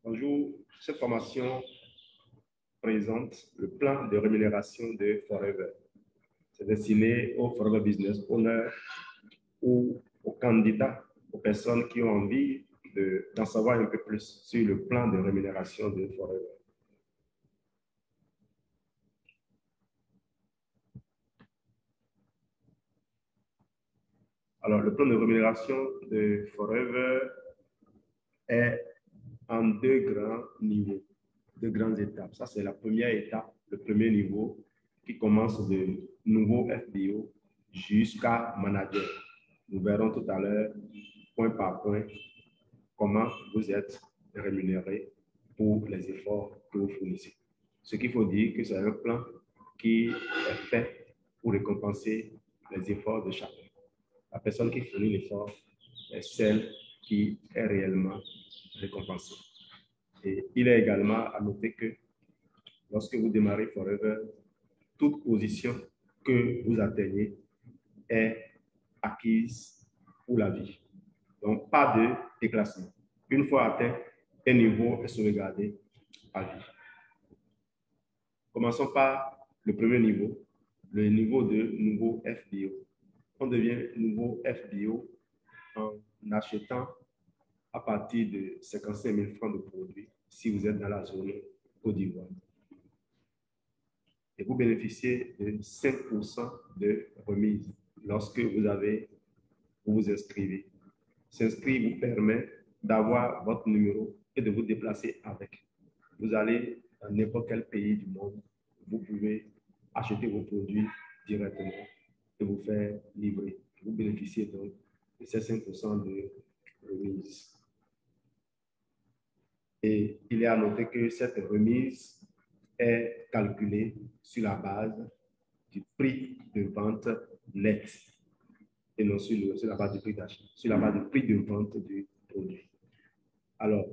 Bonjour, cette formation présente le plan de rémunération de Forever. C'est destiné aux Forever Business Owners ou aux candidats, aux personnes qui ont envie d'en savoir un peu plus sur le plan de rémunération de Forever. Alors, le plan de rémunération de Forever est en deux grands niveaux, deux grandes étapes. Ça, c'est la première étape, le premier niveau, qui commence de nouveau FBO jusqu'à manager. Nous verrons tout à l'heure, point par point, comment vous êtes rémunéré pour les efforts que vous fournissez. Ce qu'il faut dire que c'est un plan qui est fait pour récompenser les efforts de chacun. La personne qui fournit l'effort est celle qui est réellement récompensée. Et il est également à noter que lorsque vous démarrez Forever, toute position que vous atteignez est acquise pour la vie. Donc, pas de déclassement. Une fois atteint, un niveau est sauvegardé à vie. Commençons par le premier niveau, le niveau de nouveau FBO. On devient nouveau FBO en achetant à partir de 55 000 francs de produits si vous êtes dans la zone Côte d'Ivoire. Et vous bénéficiez de 5% de remise lorsque vous vous inscrivez. S'inscrire vous permet d'avoir votre numéro et de vous déplacer avec. Vous allez dans n'importe quel pays du monde, vous pouvez acheter vos produits directement et vous faire livrer. Vous bénéficiez donc de ces 5% de remise. Et il est à noter que cette remise est calculée sur la base du prix de vente net et non sur la base du prix d'achat, sur la base du prix de vente du produit. Alors,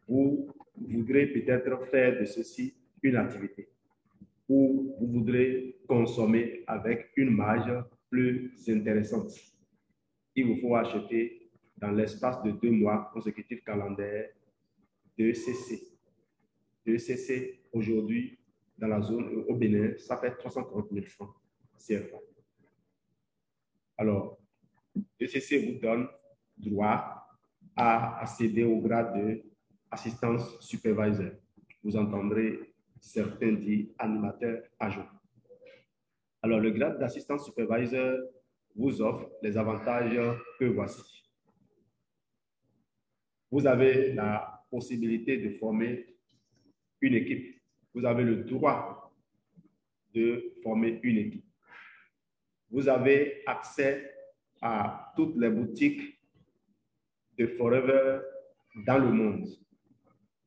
vous voudrez peut-être faire de ceci une activité ou vous voudrez consommer avec une marge plus intéressante. Il vous faut acheter dans l'espace de 2 mois consécutifs calendaires 2 CC. 2 CC aujourd'hui dans la zone au Bénin, ça fait 340 000 francs CFA. Alors, 2 CC vous donne droit à accéder au grade de assistance supervisor. Vous entendrez certains dire animateur adjoint. Alors, le grade d'assistance supervisor vous offre les avantages que voici. Vous avez la possibilité de former une équipe. Vous avez le droit de former une équipe. Vous avez accès à toutes les boutiques de Forever dans le monde.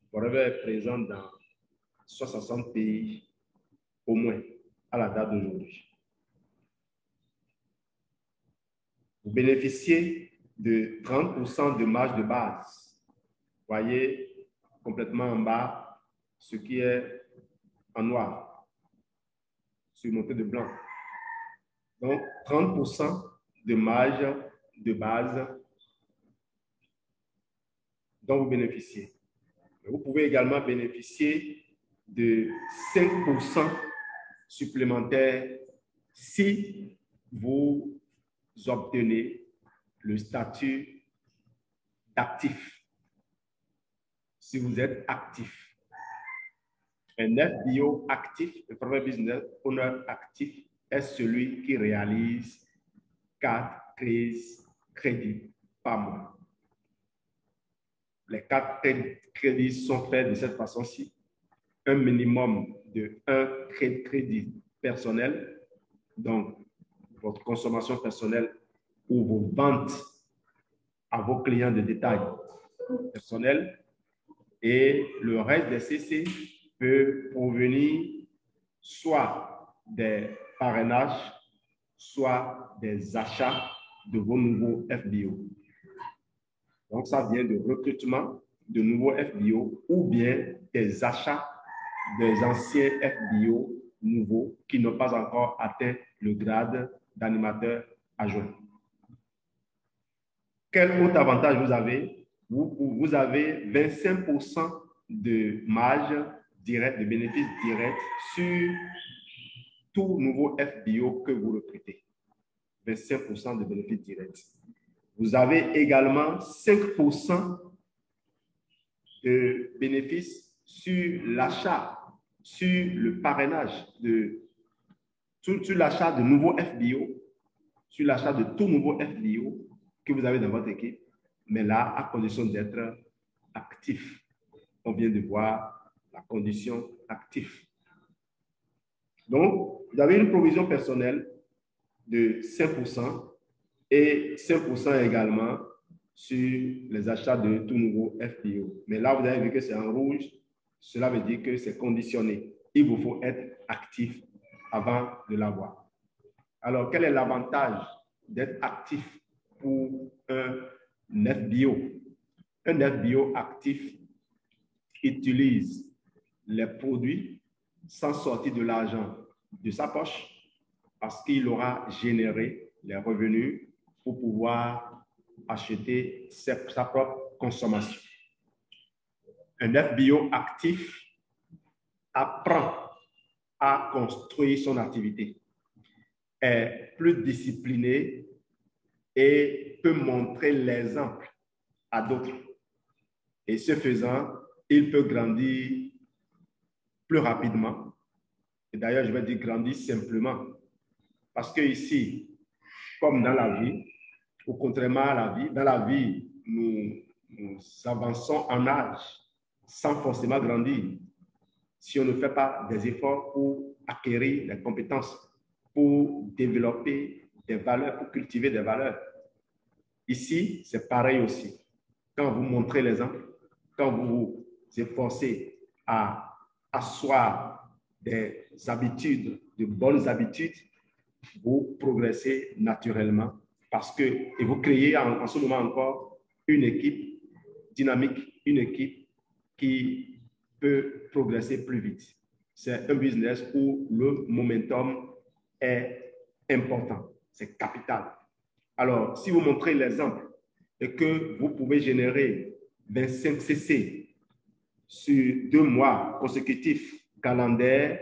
Forever est présent dans 60 pays au moins à la date d'aujourd'hui. Vous bénéficiez de 30% de marge de base. Voyez complètement en bas ce qui est en noir, surmonté de blanc. Donc, 30% de marge de base dont vous bénéficiez. Vous pouvez également bénéficier de 5% supplémentaires si vous obtenez le statut d'actif. Si vous êtes actif. Un FBO actif, le Forever Business Owner actif, est celui qui réalise 4 crises crédits par mois. Les 4 crédits sont faits de cette façon-ci. Un minimum de 1 crédit personnel, donc votre consommation personnelle ou vos ventes à vos clients de détail personnels. Et le reste des CC peut provenir soit des parrainages, soit des achats de vos nouveaux FBO. Donc, ça vient de recrutement de nouveaux FBO ou bien des achats des anciens FBO nouveaux qui n'ont pas encore atteint le grade d'animateur adjoint. Quel autre avantage vous avez? Vous avez 25% de marge directe, de bénéfices directs sur tout nouveau FBO que vous recrutez. 25% de bénéfices directs. Vous avez également 5% de bénéfices sur l'achat, sur le parrainage, sur l'achat de nouveaux FBO, sur l'achat de tout nouveau FBO que vous avez dans votre équipe, mais là, à condition d'être actif. On vient de voir la condition actif. Donc, vous avez une provision personnelle de 5% et 5% également sur les achats de tout nouveau FBO. Mais là, vous avez vu que c'est en rouge. Cela veut dire que c'est conditionné. Il vous faut être actif avant de l'avoir. Alors, quel est l'avantage d'être actif pour un FBO? Un FBO actif utilise les produits sans sortir de l'argent de sa poche parce qu'il aura généré les revenus pour pouvoir acheter sa propre consommation. Un FBO actif apprend à construire son activité, est plus discipliné et peut montrer l'exemple à d'autres. Et ce faisant, il peut grandir plus rapidement. Et d'ailleurs, je vais dire grandir simplement. Parce que ici, comme dans la vie, ou contrairement à la vie, dans la vie, nous avançons en âge sans forcément grandir. Si on ne fait pas des efforts pour acquérir des compétences, pour développer des valeurs, pour cultiver des valeurs. Ici, c'est pareil aussi. Quand vous montrez l'exemple, quand vous vous efforcez à asseoir des habitudes, de bonnes habitudes, vous progressez naturellement parce que, et vous créez en ce moment encore une équipe dynamique, une équipe qui peut progresser plus vite. C'est un business où le momentum est important, c'est capital. Alors, si vous montrez l'exemple et que vous pouvez générer 25 CC sur 2 mois consécutifs calendaires,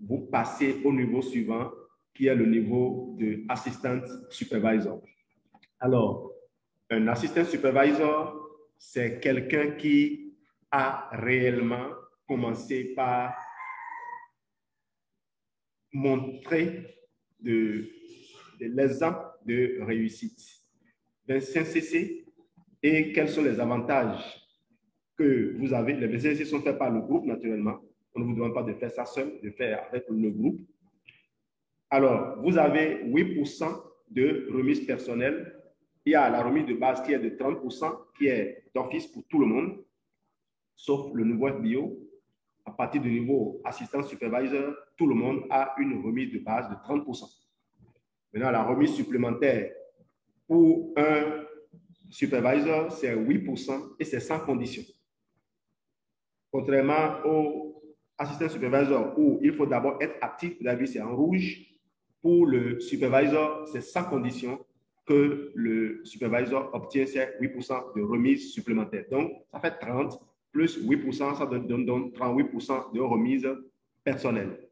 vous passez au niveau suivant qui est le niveau de assistant supervisor. Alors, un assistant supervisor, c'est quelqu'un qui a réellement commencé par montrer l'exemple de réussite. 25 CC et quels sont les avantages que vous avez. Les 25 CC sont faits par le groupe naturellement. On ne vous demande pas de faire ça seul, de faire avec le groupe. Alors, vous avez 8% de remise personnelle. Il y a la remise de base qui est de 30%, qui est d'office pour tout le monde, sauf le nouveau FBO. À partir du niveau assistant supervisor, tout le monde a une remise de base de 30%. Maintenant, la remise supplémentaire pour un supervisor, c'est 8% et c'est sans condition. Contrairement au assistant supervisor où il faut d'abord être actif, vous avez vu, c'est en rouge. Pour le supervisor, c'est sans condition que le supervisor obtient ces 8% de remise supplémentaire. Donc, ça fait 30 plus 8%, ça donne 38% de remise personnelle.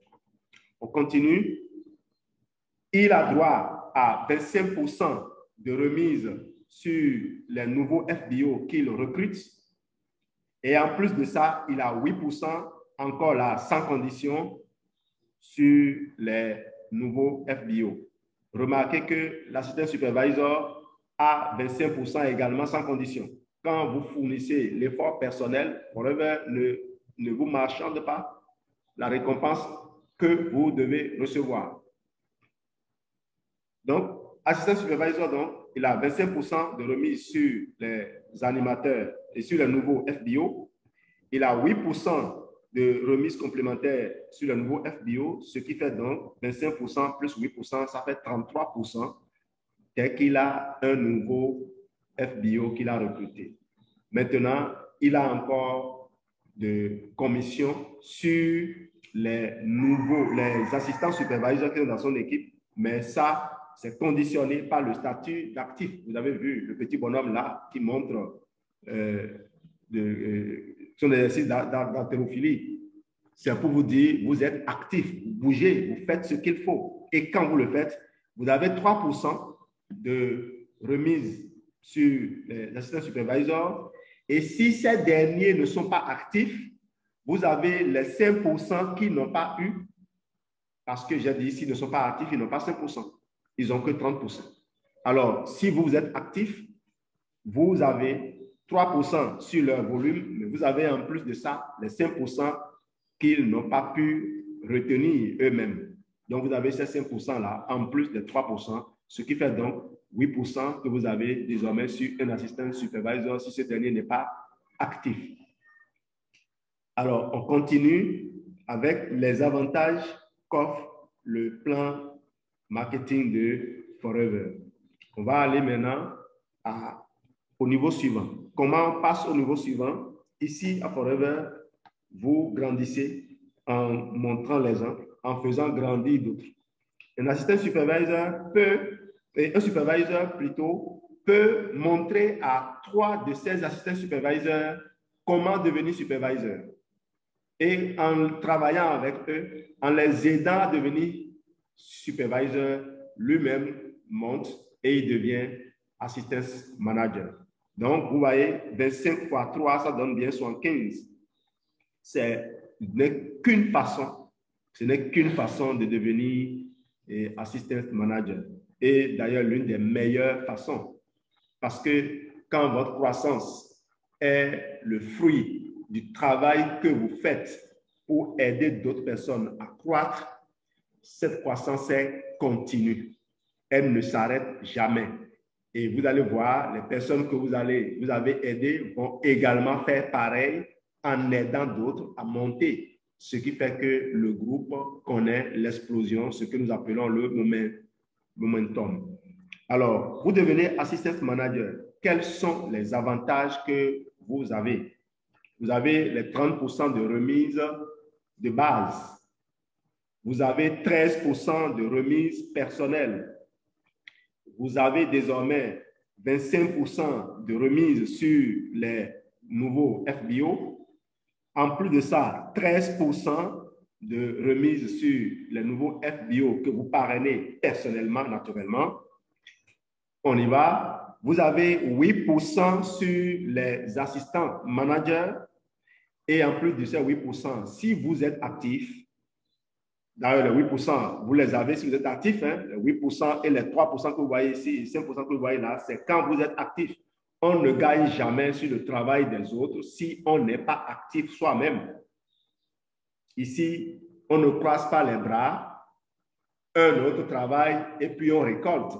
On continue. Il a droit à 25% de remise sur les nouveaux FBO qu'il recrute. Et en plus de ça, il a 8% encore là, sans condition, sur les nouveaux FBO. Remarquez que l'assistant supervisor a 25% également sans condition. Quand vous fournissez l'effort personnel, Forever ne vous marchande pas la récompense que vous devez recevoir. Donc, assistant supervisor, donc, il a 25% de remise sur les animateurs et sur les nouveaux FBO. Il a 8% de remise complémentaire sur le nouveau FBO, ce qui fait donc 25% plus 8%, ça fait 33% dès qu'il a un nouveau FBO qu'il a recruté. Maintenant, il a encore de commissions sur les assistants supervisors qui sont dans son équipe, mais ça, c'est conditionné par le statut d'actif. Vous avez vu le petit bonhomme là qui montre Ce sont des exercices d'haltérophilie. C'est pour vous dire, vous êtes actif, vous bougez, vous faites ce qu'il faut. Et quand vous le faites, vous avez 3% de remise sur les assistants supervisors. Et si ces derniers ne sont pas actifs, vous avez les 5% qui n'ont pas eu, parce que j'ai dit, s'ils ne sont pas actifs, ils n'ont pas 5%. Ils n'ont que 30%. Alors, si vous êtes actif, vous avez 3% sur leur volume, mais vous avez en plus de ça les 5% qu'ils n'ont pas pu retenir eux-mêmes. Donc, vous avez ces 5%-là en plus des 3%, ce qui fait donc 8% que vous avez désormais sur un assistant supervisor si ce dernier n'est pas actif. Alors, on continue avec les avantages qu'offre le plan marketing de Forever. On va aller maintenant au niveau suivant. Comment on passe au niveau suivant? Ici, à Forever, vous grandissez en montrant l'exemple, en faisant grandir d'autres. Un assistant supervisor un supervisor plutôt, peut montrer à 3 de ses assistants supervisors comment devenir supervisor. Et en travaillant avec eux, en les aidant à devenir supervisor, lui-même monte et il devient assistant manager. Donc, vous voyez, 25 fois 3, ça donne bien 75. Ce n'est qu'une façon de devenir assistant manager. Et d'ailleurs, l'une des meilleures façons. Parce que quand votre croissance est le fruit du travail que vous faites pour aider d'autres personnes à croître, cette croissance est continue. Elle ne s'arrête jamais. Et vous allez voir, les personnes que vous avez aidées vont également faire pareil en aidant d'autres à monter. Ce qui fait que le groupe connaît l'explosion, ce que nous appelons le momentum. Alors, vous devenez assistant manager. Quels sont les avantages que vous avez? Vous avez les 30% de remise de base. Vous avez 13% de remise personnelle. Vous avez désormais 25% de remise sur les nouveaux FBO. En plus de ça, 13% de remise sur les nouveaux FBO que vous parrainez personnellement, naturellement. On y va. Vous avez 8% sur les assistants managers. Et en plus de ces 8%, si vous êtes actif, d'ailleurs, les 8%, vous les avez si vous êtes actif, hein, les 8% et les 3% que vous voyez ici, 5% que vous voyez là, c'est quand vous êtes actif. On ne gagne jamais sur le travail des autres si on n'est pas actif soi-même. Ici, on ne croise pas les bras, un autre travail et puis on récolte.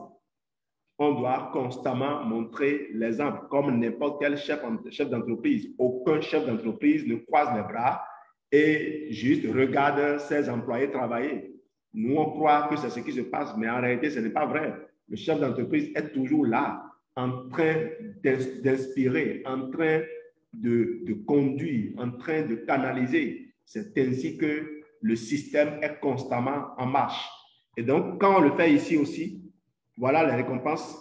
On doit constamment montrer l'exemple, comme n'importe quel chef d'entreprise. Aucun chef d'entreprise ne croise les bras et juste regarde ses employés travailler. Nous, on croit que c'est ce qui se passe, mais en réalité, ce n'est pas vrai. Le chef d'entreprise est toujours là, en train d'inspirer, en train de conduire, en train de canaliser. C'est ainsi que le système est constamment en marche. Et donc, quand on le fait ici aussi, voilà les récompenses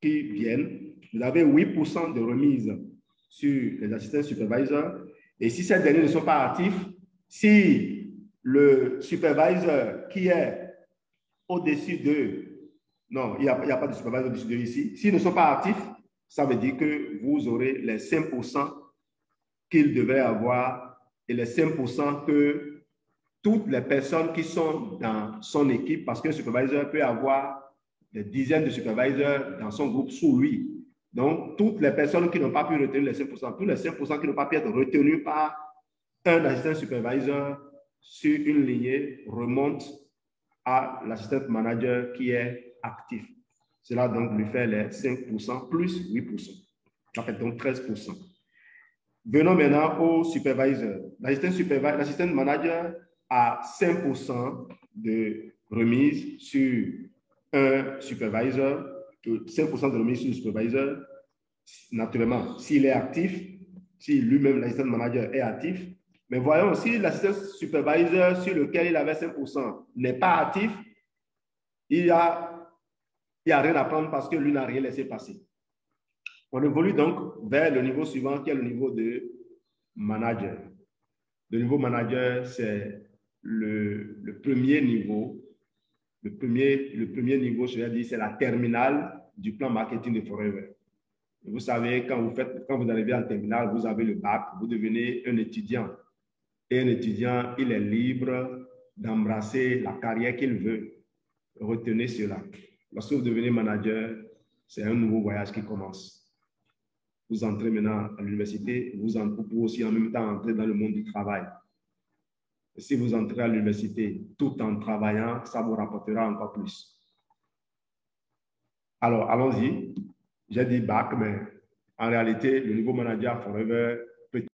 qui viennent. Vous avez 8% de remise sur les assistants supervisors. Et si ces derniers ne sont pas actifs, si le supervisor qui est au-dessus d'eux, non, il n'y a pas de supervisor au-dessus d'eux ici, s'ils ne sont pas actifs, ça veut dire que vous aurez les 5% qu'ils devraient avoir et les 5% que toutes les personnes qui sont dans son équipe, parce qu'un supervisor peut avoir des dizaines de supervisors dans son groupe sous lui. Donc, toutes les personnes qui n'ont pas pu retenir les 5%, tous les 5% qui n'ont pas pu être retenus par un assistant supervisor sur une lignée remontent à l'assistant manager qui est actif. Cela donc lui fait les 5% plus 8%. Ça fait donc 13%. Venons maintenant au supervisor. L'assistant manager a 5% de remise sur un supervisor, 5% de remise sur le supervisor, naturellement, s'il est actif, si lui-même, l'assistant manager, est actif. Mais voyons, si l'assistant supervisor sur lequel il avait 5% n'est pas actif, il n'y a rien à prendre parce que lui n'a rien laissé passer. On évolue donc vers le niveau suivant, qui est le niveau de manager. Le niveau manager, c'est le premier niveau. Le premier niveau, je vais dire, c'est la terminale du plan marketing de Forever. Vous savez, quand vous arrivez en terminale, vous avez le bac, vous devenez un étudiant. Et un étudiant, il est libre d'embrasser la carrière qu'il veut. Retenez cela. Lorsque vous devenez manager, c'est un nouveau voyage qui commence. Vous entrez maintenant à l'université, vous pouvez aussi en même temps entrer dans le monde du travail. Et si vous entrez à l'université tout en travaillant, ça vous rapportera encore plus. Alors, allons-y. J'ai dit bac, mais en réalité, le niveau manager Forever